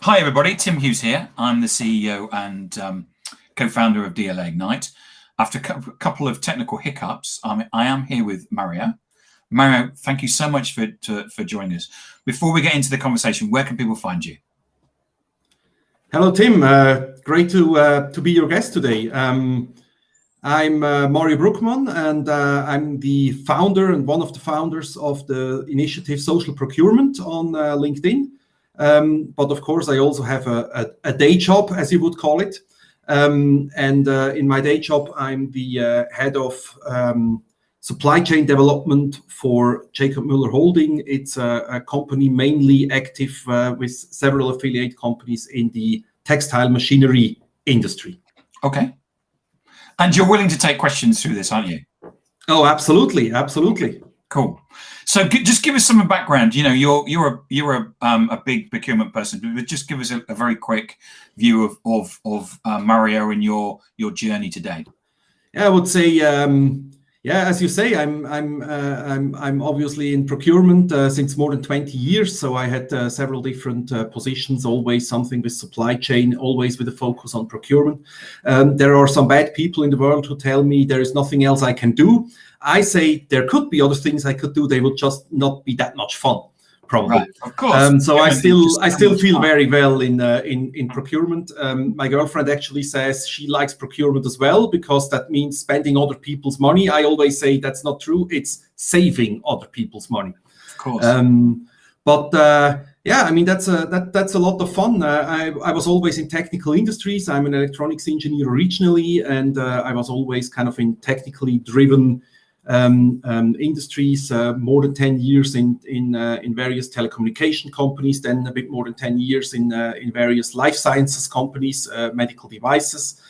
Hi, everybody. Tim Hughes here. I'm the CEO and co-founder of DLA Ignite. After a couple of technical hiccups, I am here with Mario. Mario, thank you so much for joining us. Before we get into the conversation, where can people find you? Hello, Tim. Great to be your guest today. I'm Mario Bruggmann, and I'm the founder and one of the founders of the initiative Social Procurement on LinkedIn. But of course, I also have a day job, as you would call it. In my day job, I'm the head of supply chain development for Jacob Müller Holding. It's a company mainly active with several affiliate companies in the textile machinery industry. Okay. And you're willing to take questions through this, aren't you? Oh, absolutely, absolutely. Okay. Cool. So just give us some background. You know, you're a big procurement person, but just give us a very quick view of Mario and your journey to date. Yeah, I would say, as you say, I'm obviously in procurement since more than 20 years. So I had several different positions, always something with supply chain, always with a focus on procurement. There are some bad people in the world who tell me there is nothing else I can do. I say there could be other things I could do. They would just not be that much fun, probably. Right, of course. So I still feel very well in procurement. My girlfriend actually says she likes procurement as well because that means spending other people's money. I always say that's not true. It's saving other people's money. Of course. Yeah, I mean that's a lot of fun. I was always in technical industries. I'm an electronics engineer originally, and I was always kind of in technically driven industries, more than 10 years in various telecommunication companies, then a bit more than 10 years in various life sciences companies, medical devices,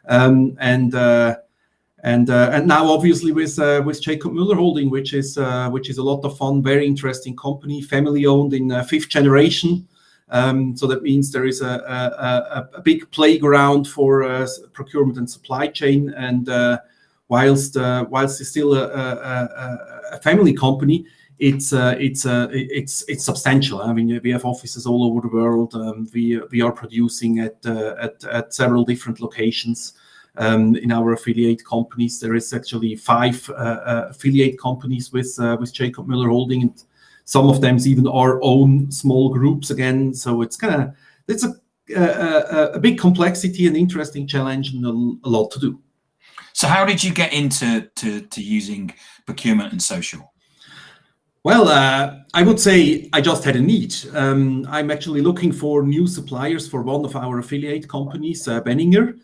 and now obviously with Jacob Müller Holding, which is a lot of fun, very interesting company, family owned in fifth generation. So that means there is a big playground for procurement and supply chain, and whilst it's still a family company, it's substantial. I mean, we have offices all over the world. We are producing at several different locations. In our affiliate companies, there is actually 5 affiliate companies with Jacob Müller Holding, and some of them even our own small groups again. So it's a big complexity, an interesting challenge, and a lot to do. So how did you get into using procurement and social? Well, I would say I just had a need. I'm actually looking for new suppliers for one of our affiliate companies, Benninger.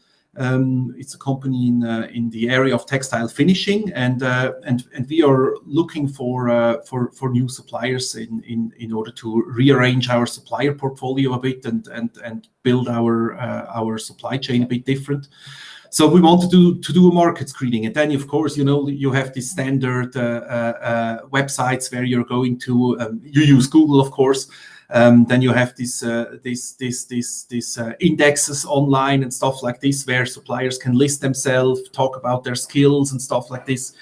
It's a company in the area of textile finishing, and we are looking for new suppliers in order to rearrange our supplier portfolio a bit and build our supply chain a bit different. So we wanted to do a market screening, and then of course you have these standard websites where you're going to. You use Google, of course. Then you have these indexes online and stuff like this, where suppliers can list themselves, talk about their skills and stuff like this.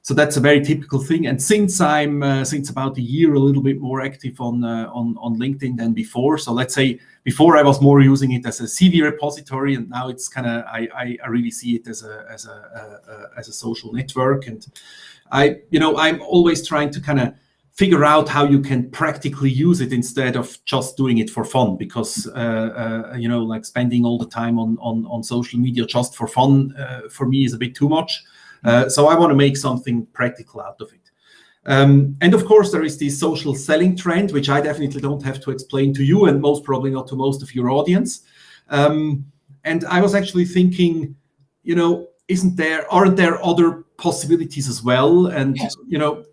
So that's a very typical thing. And since I'm since about a year a little bit more active on LinkedIn than before. So let's say before I was more using it as a CV repository, and now it's kind of I really see it as a social network. And I'm always trying to kind of figure out how you can practically use it instead of just doing it for fun, because like spending all the time on social media just for fun for me is a bit too much. So I want to make something practical out of it. And of course, there is this social selling trend, which I definitely don't have to explain to you, and most probably not to most of your audience. And I was actually thinking, aren't there other possibilities as well? And yes.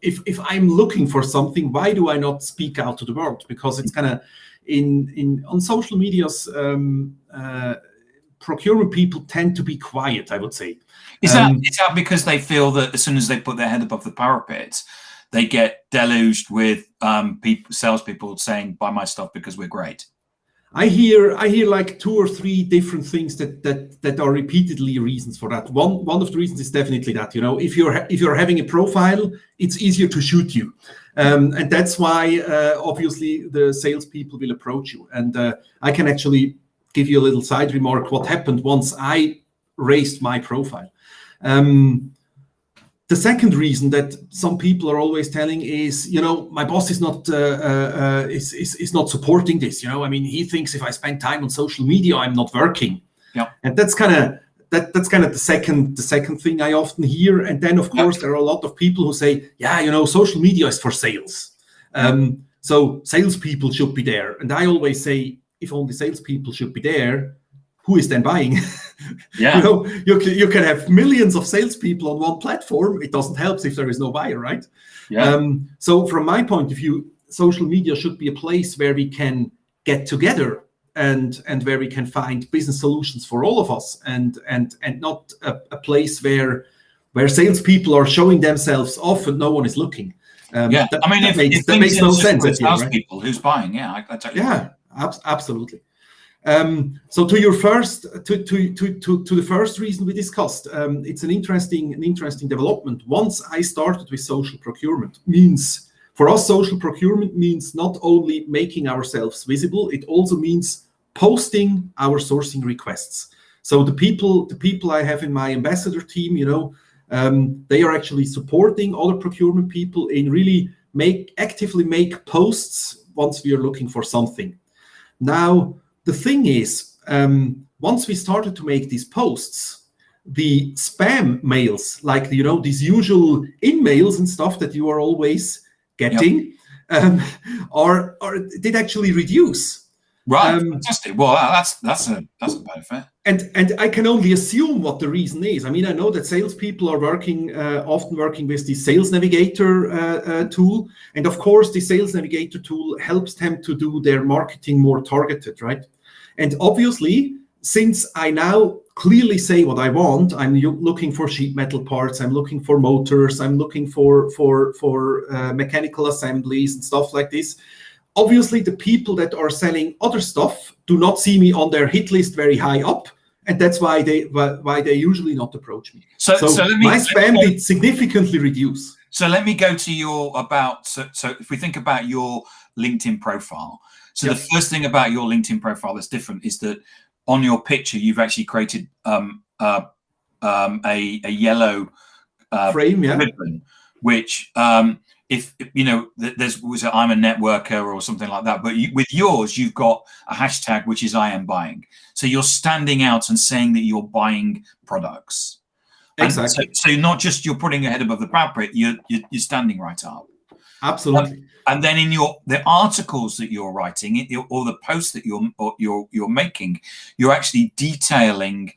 If I'm looking for something, why do I not speak out to the world? Because it's kind of on social medias, procurement people tend to be quiet, I would say. Is that because they feel that as soon as they put their head above the parapet, they get deluged with salespeople saying, "Buy my stuff because we're great"? I hear like 2 or 3 different things that are repeatedly reasons for that. One of the reasons is definitely that, if you're having a profile, it's easier to shoot you, and that's why obviously the salespeople will approach you. And I can actually give you a little side remark what happened once I raised my profile. The second reason that some people are always telling is, my boss is not is not supporting this. He thinks if I spend time on social media, I'm not working. Yeah. And that's kind of the second thing I often hear. And then of course there are a lot of people who say, social media is for sales. So salespeople should be there. And I always say, if only salespeople should be there, who is then buying? Yeah. You can have millions of salespeople on one platform. It doesn't help if there is no buyer, right? Yeah. So from my point of view, social media should be a place where we can get together and where we can find business solutions for all of us, and not a place where salespeople are showing themselves off and no one is looking. That makes no sense. Salespeople who's buying, I totally agree. Absolutely. So to your first, to the first reason we discussed, it's an interesting development. Once I started with social procurement, social procurement means not only making ourselves visible, it also means posting our sourcing requests. So the people I have in my ambassador team, they are actually supporting other procurement people in really actively make posts once we are looking for something. Now, the thing is, once we started to make these posts, the spam mails, like these usual in-mails and stuff that you are always getting, did actually reduce. Right, fantastic. Well, that's a benefit. And I can only assume what the reason is. I know that salespeople are often working with the Sales Navigator tool, and of course, the Sales Navigator tool helps them to do their marketing more targeted, right? And obviously, since I now clearly say what I want, I'm looking for sheet metal parts, I'm looking for motors, I'm looking for mechanical assemblies and stuff like this. Obviously, the people that are selling other stuff do not see me on their hit list very high up, and that's why they usually not approach me. So my spam did significantly reduce. So let me go to your so if we think about your LinkedIn profile. So the first thing about your LinkedIn profile that's different is that on your picture you've actually created a yellow frame, ribbon, which if was I'm a networker or something like that, but with yours you've got a hashtag which is I am buying. So you're standing out and saying that you're buying products. Exactly. So not just you're putting your head above the parapet, you're standing right up. Absolutely. And then in the articles that you're writing, or the posts that you're making, you're actually detailing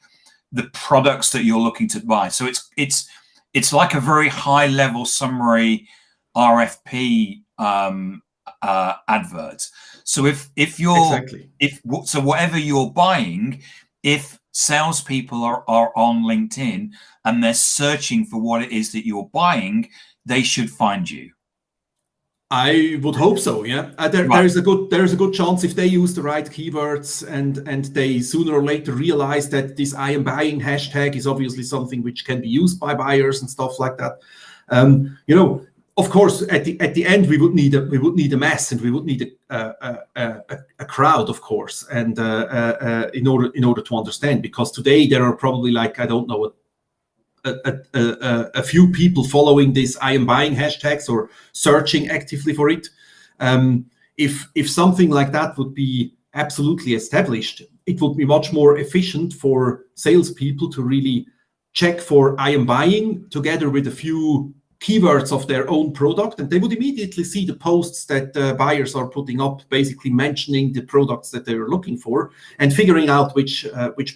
the products that you're looking to buy. So it's like a very high level summary RFP advert. So if you're so whatever you're buying, if salespeople are on LinkedIn and they're searching for what it is that you're buying, they should find you. I would hope so. Yeah, there is a good chance if they use the right keywords and they sooner or later realize that this I am buying hashtag is obviously something which can be used by buyers and stuff like that. Of course, at the end we would need a mass and we would need a crowd, of course, and in order to understand, because today there are probably a few people following this I am buying hashtags or searching actively for it. If something like that would be absolutely established, it would be much more efficient for salespeople to really check for I am buying together with a few keywords of their own product, and they would immediately see the posts that buyers are putting up, basically mentioning the products that they're looking for and figuring out which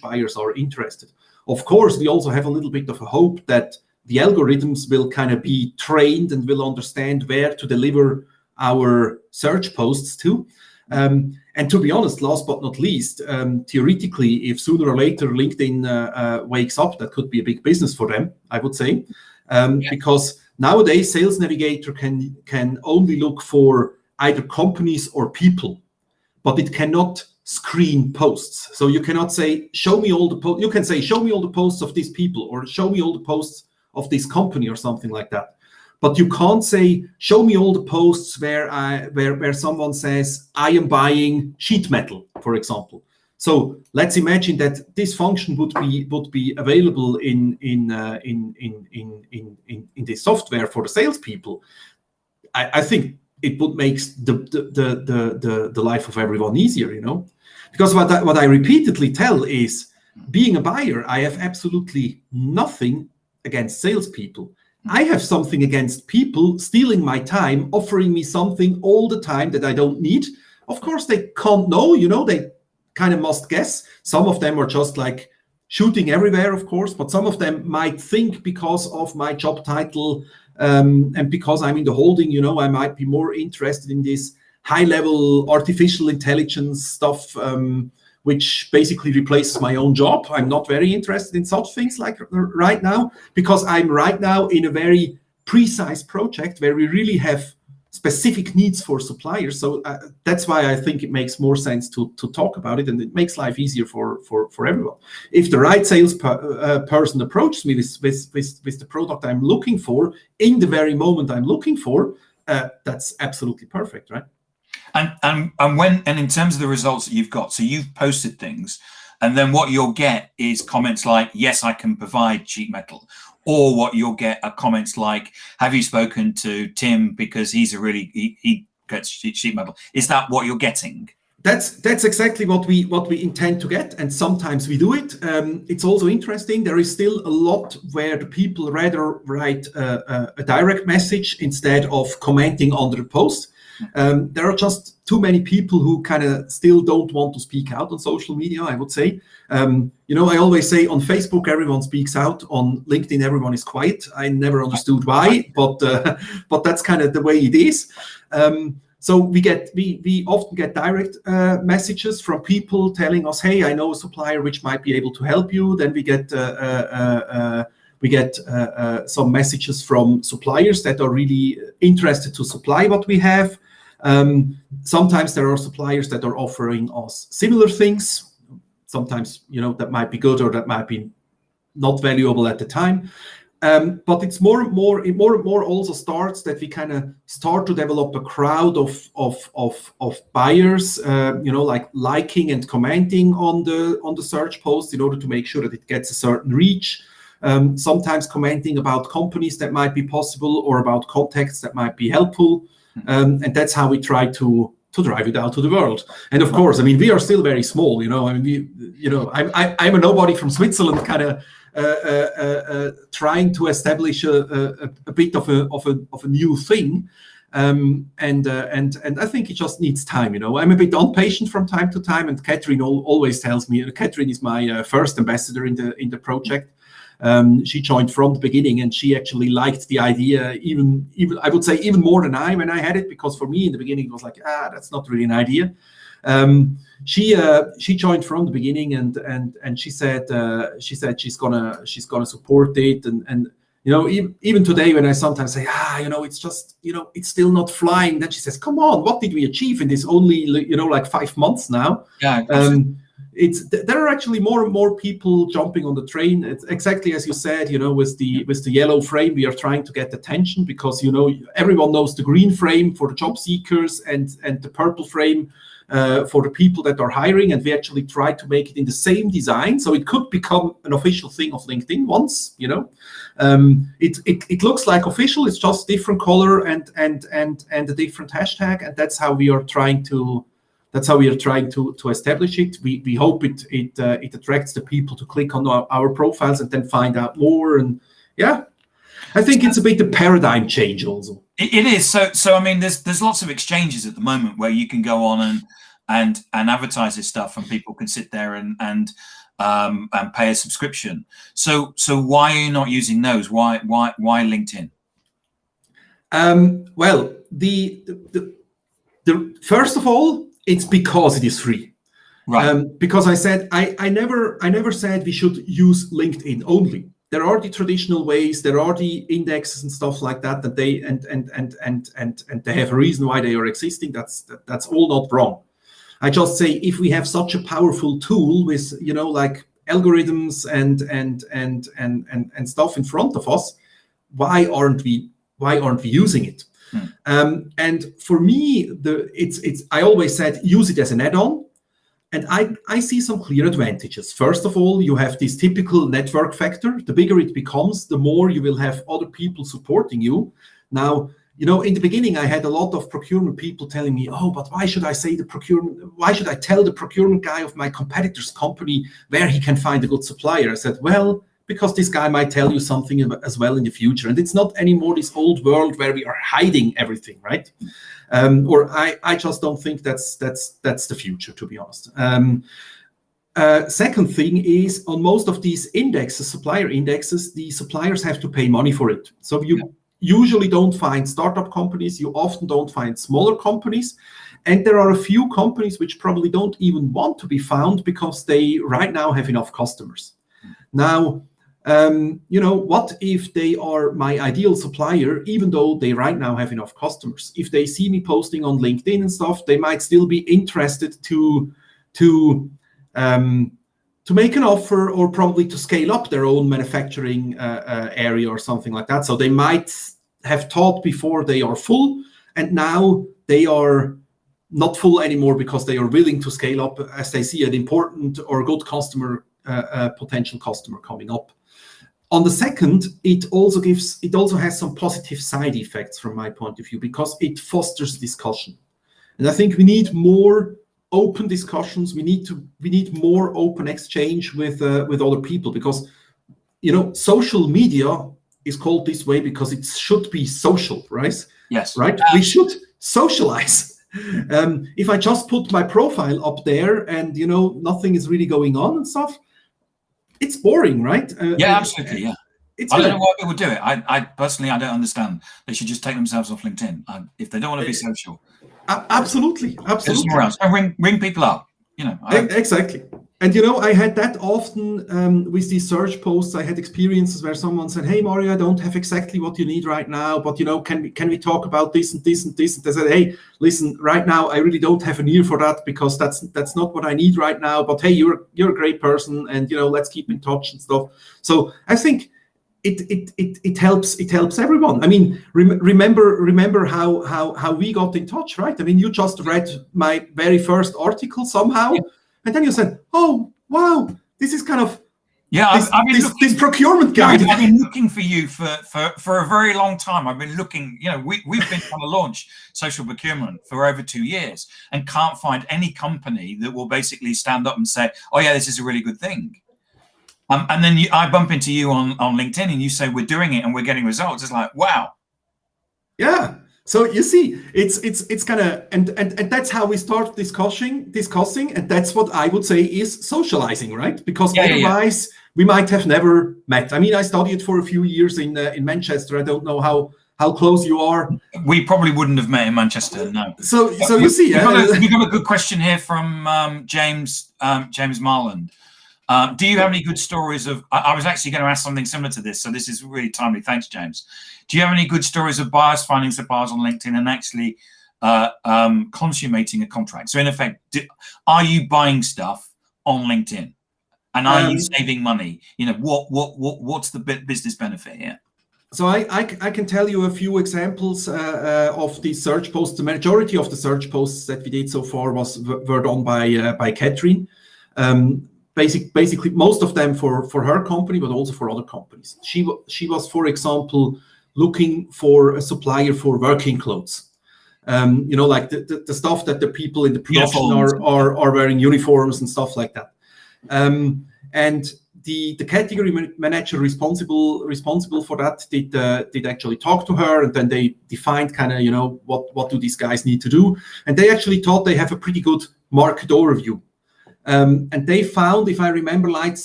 buyers are interested. Of course, we also have a little bit of a hope that the algorithms will kind of be trained and will understand where to deliver our search posts to. And to be honest, last but not least, theoretically, if sooner or later LinkedIn wakes up, that could be a big business for them, I would say, because nowadays Sales Navigator can only look for either companies or people, but it cannot screen posts. So you cannot say, show me all the posts. You can say, show me all the posts of these people, or show me all the posts of this company, or something like that. But you can't say, show me all the posts where someone says, I am buying sheet metal, for example. So let's imagine that this function would be available in the software for the salespeople. I think it would make the life of everyone easier, you know. Because what I repeatedly tell is, being a buyer, I have absolutely nothing against salespeople. I have something against people stealing my time, offering me something all the time that I don't need. Of course, they can't know, you know, they kind of must guess. Some of them are just like shooting everywhere, of course, but some of them might think, because of my job title and because I'm in the holding, you know, I might be more interested in this high-level artificial intelligence stuff, which basically replaces my own job. I'm not very interested in such things like right now, because I'm right now in a very precise project where we really have specific needs for suppliers. So that's why I think it makes more sense to talk about it, and it makes life easier for everyone. If the right sales person approaches me with the product I'm looking for in the very moment I'm looking for, that's absolutely perfect, right? And in terms of the results that you've got, so you've posted things, and then what you'll get is comments like, yes, I can provide sheet metal. Or what you'll get are comments like, have you spoken to Tim, because he gets sheet metal. Is that what you're getting? That's exactly what we intend to get, and sometimes we do it. It's also interesting. There is still a lot where the people rather write a direct message instead of commenting under the post. There are just too many people who kind of still don't want to speak out on social media, I would say. You know, I always say on Facebook, everyone speaks out. On LinkedIn, everyone is quiet. I never understood why, but that's kind of the way it is. So we often get direct messages from people telling us, hey, I know a supplier which might be able to help you. Then we get some messages from suppliers that are really interested to supply what we have. Sometimes there are suppliers that are offering us similar things. Sometimes, you know, that might be good or that might be not valuable at the time. But it's more and more also starts that we kind of start to develop a crowd of buyers, you know, like liking and commenting on the search post in order to make sure that it gets a certain reach. Sometimes commenting about companies that might be possible or about contacts that might be helpful. And that's how we try to drive it out to the world. And of course, I mean, we are still very small, you know. I mean, I'm a nobody from Switzerland, kind of trying to establish a bit of a new thing. And I think it just needs time, you know. I'm a bit impatient from time to time, and Catherine always tells me. Catherine is my first ambassador in the project. She joined from the beginning, and she actually liked the idea even I would say even more than I when I had it, because for me in the beginning it was like, that's not really an idea. She joined from the beginning, and she said she's gonna support it, and you know, even today when I sometimes say, you know, it's just, you know, it's still not flying, then she says, come on, what did we achieve in this only, you know, like 5 months now? Yeah. There are actually more and more people jumping on the train. It's exactly as you said, you know, with the yellow frame, we are trying to get attention, because, you know, everyone knows the green frame for the job seekers and the purple frame for the people that are hiring, and we actually try to make it in the same design, so it could become an official thing of LinkedIn once, you know. It looks like official, it's just different color and a different hashtag, and that's how we are trying to establish it. We hope it attracts the people to click on our profiles and then find out more. And yeah, I think it's a bit a paradigm change also. It is. So I mean, there's lots of exchanges at the moment where you can go on and advertise this stuff, and people can sit there and pay a subscription. So why are you not using those? Why LinkedIn? Well, the first of all, it's because it is free. Right. Because I said I never said we should use LinkedIn only. There are the traditional ways, there are the indexes and stuff like that they and they have a reason why they are existing. That's all not wrong. I just say, if we have such a powerful tool with, like algorithms and stuff in front of us, why aren't we using it? And for me, I always said, use it as an add-on. And I see some clear advantages. First of all, you have this typical network factor. The bigger it becomes, the more you will have other people supporting you. Now, in the beginning, I had a lot of procurement people telling me, oh, but why should I tell the procurement guy of my competitor's company where he can find a good supplier? I said, well, because this guy might tell you something as well in the future. And it's not anymore this old world where we are hiding everything, right? Or I just don't think that's the future, to be honest. Second thing is, on most of these indexes, supplier indexes, the suppliers have to pay money for it. So you usually don't find startup companies. You often don't find smaller companies. And there are a few companies which probably don't even want to be found because they right now have enough customers. Now, what if they are my ideal supplier, even though they right now have enough customers? If they see me posting on LinkedIn and stuff, they might still be interested to make an offer, or probably to scale up their own manufacturing area or something like that. So they might have thought before they are full, and now they are not full anymore because they are willing to scale up as they see an important or good customer, potential customer coming up. On the second, it also has some positive side effects from my point of view, because it fosters discussion. And I think we need more open discussions. We need more open exchange with other people, because social media is called this way because it should be social, right? Yes. Right? We should socialize. If I just put my profile up there and nothing is really going on and stuff, it's boring, right? Absolutely. Yeah. I don't know why people do it. I personally, I don't understand. They should just take themselves off LinkedIn if they don't want to be social. Absolutely. Go somewhere else. And ring people up. Exactly. And I had that often with these search posts. I had experiences where someone said, "Hey Mario, I don't have exactly what you need right now, but can we talk about this and this and this?" And I said, "Hey, listen, right now I really don't have an ear for that, because that's not what I need right now. But hey, you're a great person, and let's keep in touch and stuff." So I think it helps everyone. I mean, remember how we got in touch, right? I mean, you just read my very first article somehow. Yeah. And then you said, "Oh, wow, this is kind of this procurement guide." I've been looking for you for a very long time. I've been looking. We've been trying to launch social procurement for over 2 years and can't find any company that will basically stand up and say, "Oh yeah, this is a really good thing." And then I bump into you on LinkedIn, and you say we're doing it and we're getting results. It's like, wow. Yeah. So you see, it's kind of, and that's how we start discussing, and that's what I would say is socializing, right? Because otherwise we might have never met. I mean, I studied for a few years in Manchester. I don't know how close you are. We probably wouldn't have met in Manchester, no. So you see, we got a good question here from James Marland. Do you have any good stories of? I was actually going to ask something similar to this, so this is really timely. Thanks, James. Do you have any good stories of buyers finding suppliers on LinkedIn and actually consummating a contract? So in effect, are you buying stuff on LinkedIn, and are you saving money? What's the business benefit here? So I can tell you a few examples of the search posts. The majority of the search posts that we did so far were done by Catherine. Basically, most of them for her company, but also for other companies. She was, for example, looking for a supplier for working clothes. Like the stuff that the people in the production are wearing, uniforms and stuff like that. And the category manager responsible for that did actually talk to her, and then they defined kind of what do these guys need to do, and they actually thought they have a pretty good market overview. And they found, if I remember right,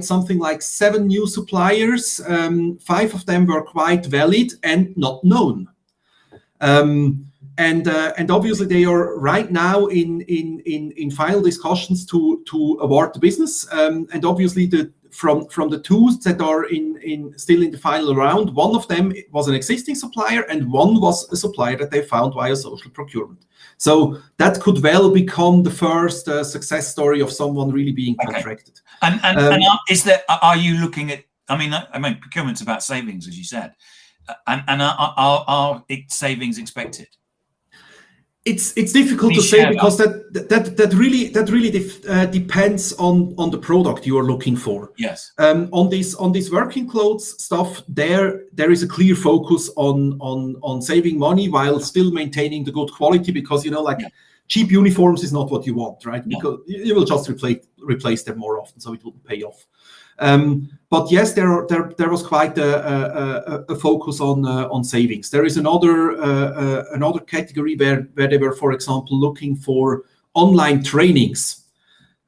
something like 7 new suppliers. 5 of them were quite valid and not known. And obviously they are right now in final discussions to award the business. And obviously from the two that are still in the final round, one of them was an existing supplier and one was a supplier that they found via social procurement. So that could well become the first success story of someone really being contracted. And are you looking at, I mean, procurement's about savings, as you said, and are savings expected? It's difficult to say, because that really depends on the product you are looking for. Yes. On this working clothes stuff, there is a clear focus on saving money while still maintaining the good quality, because cheap uniforms is not what you want, right? No. Because you will just replace them more often, so it wouldn't pay off. But yes, there was quite a focus on savings. There is another category where they were, for example, looking for online trainings,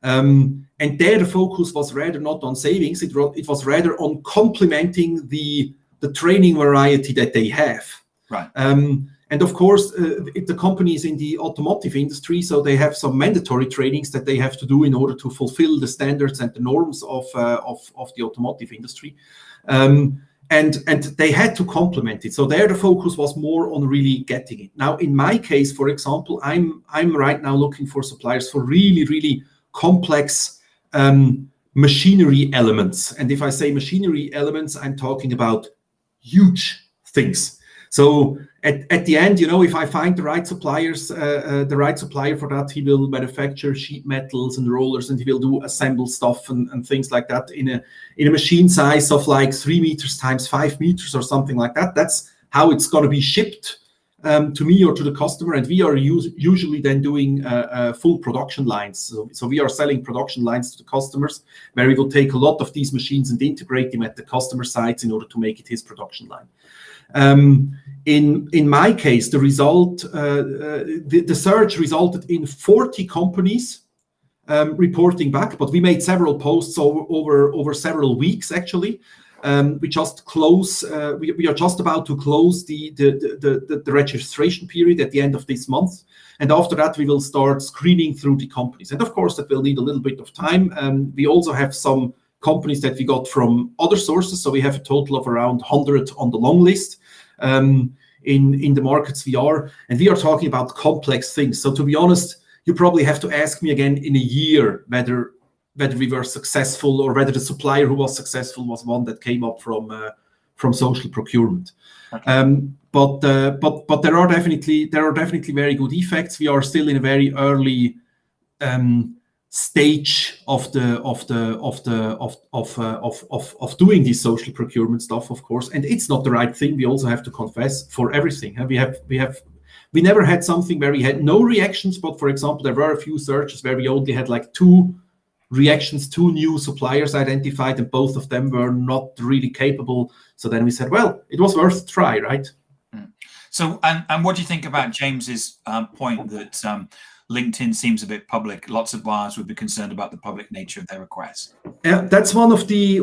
and there the focus was rather not on savings. It was rather on complementing the training variety that they have. Right. And of course, the company is in the automotive industry, so they have some mandatory trainings that they have to do in order to fulfill the standards and the norms of the automotive industry. And they had to complement it. So there the focus was more on really getting it. Now, in my case, for example, I'm right now looking for suppliers for really, really complex machinery elements. And if I say machinery elements, I'm talking about huge things. So at the end, if I find the right supplier for that, he will manufacture sheet metals and rollers, and he will do assemble stuff and things like that in a machine size of like 3 meters times 5 meters or something like that. That's how it's going to be shipped to me or to the customer, and we are usually then doing full production lines. So we are selling production lines to the customers, where we will take a lot of these machines and integrate them at the customer sites in order to make it his production line. In my case, the result, the search resulted in 40 companies reporting back, but we made several posts over several weeks actually. We just close. We are just about to close the registration period at the end of this month, and after that we will start screening through the companies. And of course, that will need a little bit of time. We also have some companies that we got from other sources, so we have a total of around 100 on the long list in the markets we are, and we are talking about complex things. So to be honest, you probably have to ask me again in a year whether we were successful, or whether the supplier who was successful was one that came up from social procurement. Okay. But there are definitely very good effects. We are still in a very early stage of doing this social procurement stuff, of course, and it's not the right thing. We also have to confess for everything. We never had something where we had no reactions, but for example, there were a few searches where we only had like 2 reactions, 2 new suppliers identified, and both of them were not really capable. So then we said, well, it was worth a try, right? So, and what do you think about James's point that LinkedIn seems a bit public? Lots of buyers would be concerned about the public nature of their requests. Yeah, that's one of the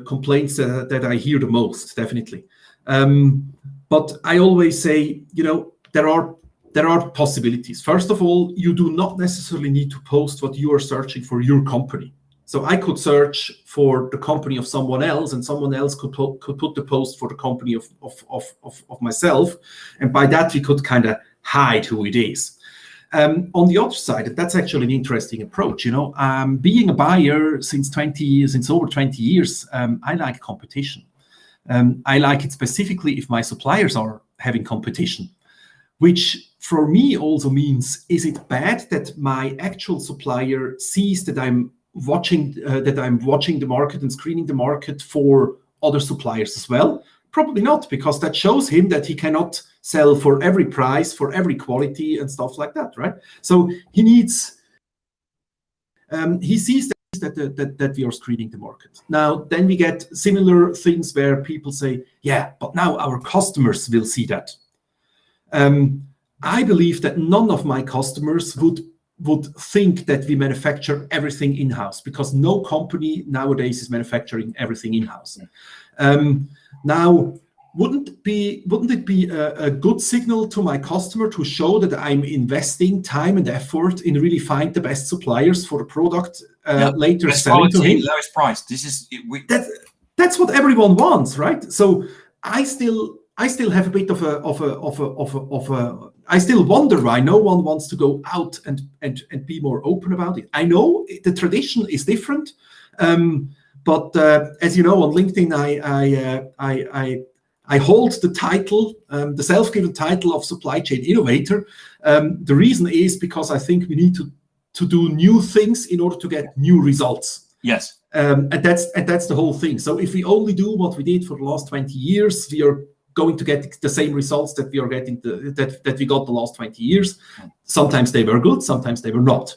complaints that I hear the most, definitely. But I always say, there are possibilities. First of all, you do not necessarily need to post what you are searching for your company. So I could search for the company of someone else, and someone else could put the post for the company of myself, and by that we could kind of hide who it is. On the other side, that's actually an interesting approach. Being a buyer since over 20 years, I like competition. I like it specifically if my suppliers are having competition, which for me also means, is it bad that my actual supplier sees that I'm watching the market and screening the market for other suppliers as well? Probably not, because that shows him that he cannot sell for every price, for every quality and stuff like that, right? So he sees that we are screening the market. Now, then we get similar things where people say, yeah, but now our customers will see that. I believe that none of my customers would think that we manufacture everything in-house, because no company nowadays is manufacturing everything in-house. Now, wouldn't it be a good signal to my customer to show that I'm investing time and effort in really find the best suppliers for the product later Best selling to quality, him. lowest price. This is That's what everyone wants, right? So I still have a bit of a I still wonder why no one wants to go out and be more open about it. I know the tradition is different, but as you know, on LinkedIn, I hold the title, the self-given title of supply chain innovator. The reason is because I think we need to do new things in order to get new results. Yes. And that's the whole thing. So if we only do what we did for the last 20 years, we are going to get the same results that we are getting that we got the last 20 years. Sometimes they were good, sometimes they were not.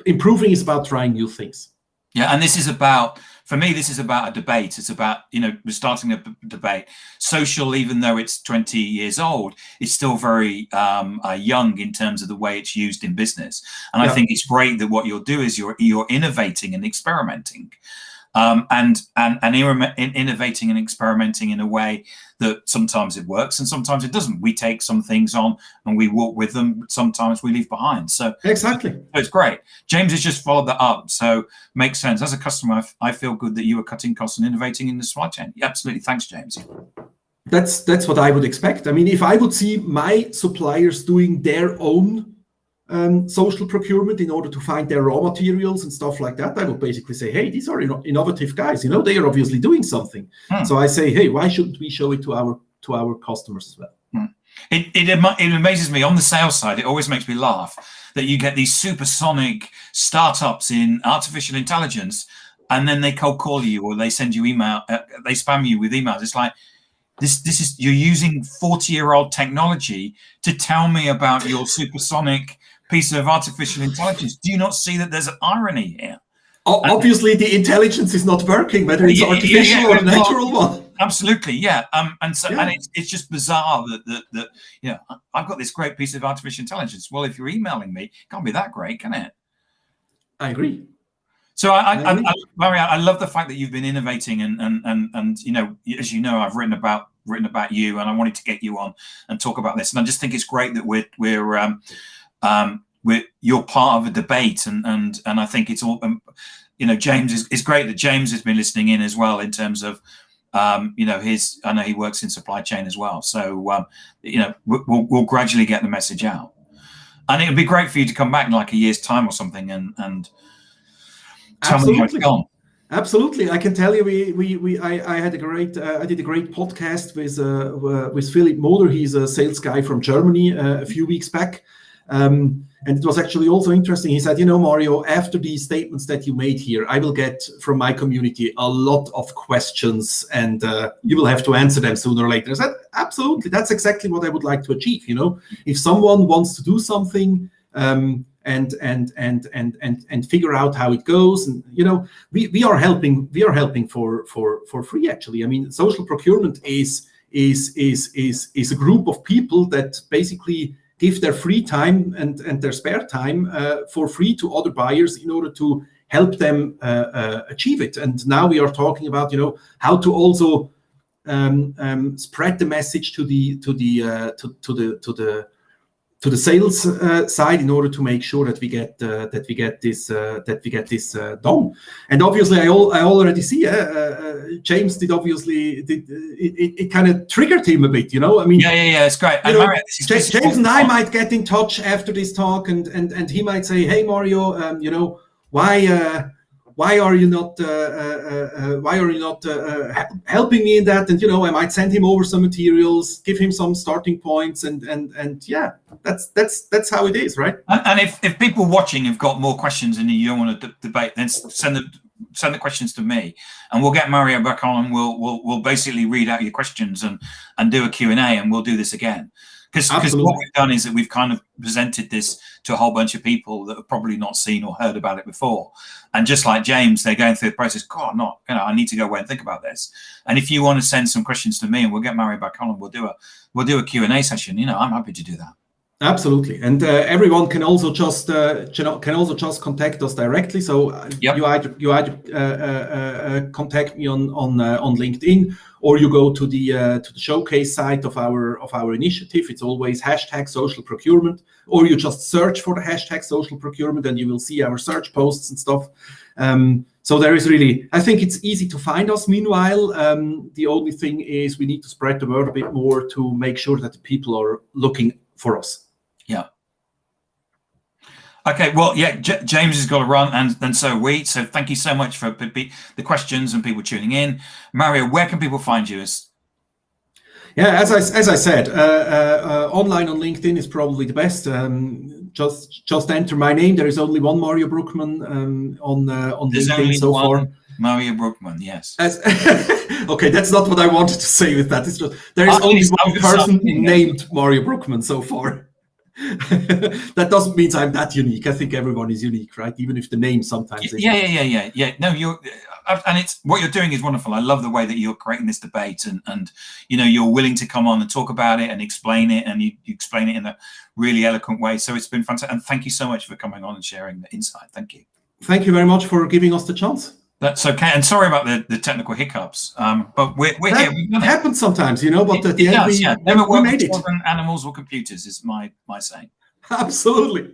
Improving is about trying new things. Yeah, and this is about, for me, this is about a debate. It's about, we're starting a debate. Social, even though it's 20 years old, is still very young in terms of the way it's used in business. And I think it's great that what you'll do is you're innovating and experimenting. And innovating and experimenting in a way that sometimes it works and sometimes it doesn't. We take some things on and we walk with them. Sometimes we leave behind. So exactly, it's great. James has just followed that up, so makes sense. As a customer, I feel good that you are cutting costs and innovating in the supply chain. Yeah, absolutely, thanks, James. That's what I would expect. I mean, if I would see my suppliers doing their own social procurement in order to find their raw materials and stuff like that, I would basically say, hey, these are innovative guys. They are obviously doing something. So I say, hey, why shouldn't we show it to our customers as well? It amazes me on the sales side. It always makes me laugh that you get these supersonic startups in artificial intelligence, and then they cold call you or they send you email, they spam you with emails. It's like, this is, you're using 40-year-old technology to tell me about your supersonic piece of artificial intelligence. Do you not see that there's an irony here? Obviously, the intelligence is not working, whether it's artificial or a natural one. Absolutely, yeah. And it's just bizarre that I've got this great piece of artificial intelligence. Well, if you're emailing me, it can't be that great, can it? I agree. So Mario, I love the fact that you've been innovating and as you know, I've written about you, and I wanted to get you on and talk about this. And I just think it's great that you're part of a debate, and I think it's all James is great that James has been listening in as well in terms of I know he works in supply chain as well. So we'll gradually get the message out, and it would be great for you to come back in like a year's time or something and tell me how it's gone. Absolutely, I can tell you, I did a great podcast with Philip Moder. He's a sales guy from Germany a few weeks back, and it was actually also interesting. He said, Mario, after these statements that you made here, I will get from my community a lot of questions, and you will have to answer them sooner or later. I said, absolutely, that's exactly what I would like to achieve. If someone wants to do something. And figure out how it goes, and we are helping for free. Actually, I mean, social procurement is a group of people that basically give their free time and their spare time for free to other buyers in order to help them achieve it. And now we are talking about how to also spread the message to the sales side in order to make sure that we get this done. And obviously, I already see James did it kind of triggered him a bit, I mean, yeah, it's great. James and I might get in touch after this talk, and he might say, hey Mario, why are you not helping me in that? And I might send him over some materials, give him some starting points, and yeah, that's how it is, right? And if people watching have got more questions and you don't want to debate, then send the questions to me, and we'll get Mario back on, and we'll basically read out your questions and do a Q&A, and we'll do this again. Because what we've done is that we've kind of presented this to a whole bunch of people that have probably not seen or heard about it before. And just like James, they're going through the process. God, I need to go away and think about this. And if you want to send some questions to me, and we'll get Mario back on, and we'll do a Q&A session. I'm happy to do that. Absolutely, and everyone can also just contact us directly. So you either contact me on LinkedIn, or you go to the showcase site of our initiative. It's always #social procurement, or you just search for the #social procurement, and you will see our search posts and stuff. So there is really, I think it's easy to find us. Meanwhile, the only thing is we need to spread the word a bit more to make sure that the people are looking for us. Yeah. Okay, well, yeah, James has got to run, and so we. So thank you so much for the questions and people tuning in. Mario, where can people find you? Yeah, as I said, online on LinkedIn is probably the best. Just enter my name. There is only one Mario Bruggmann on There's LinkedIn only so one far. Mario Bruggmann, yes. Okay, that's not what I wanted to say with that. It's just there is only one person named Mario Bruggmann so far. That doesn't mean I'm that unique. I think everyone is unique, right? Even if the name sometimes is. Yeah. No, you're, and it's what you're doing is wonderful. I love the way that you're creating this debate, and you're willing to come on and talk about it and explain it, and you explain it in a really eloquent way. So it's been fantastic, and thank you so much for coming on and sharing the insight. Thank you. Thank you very much for giving us the chance. That's okay, and sorry about the technical hiccups. But we're here. It happens sometimes, but at the it end does, we never made it. Animals or computers is my saying. Absolutely.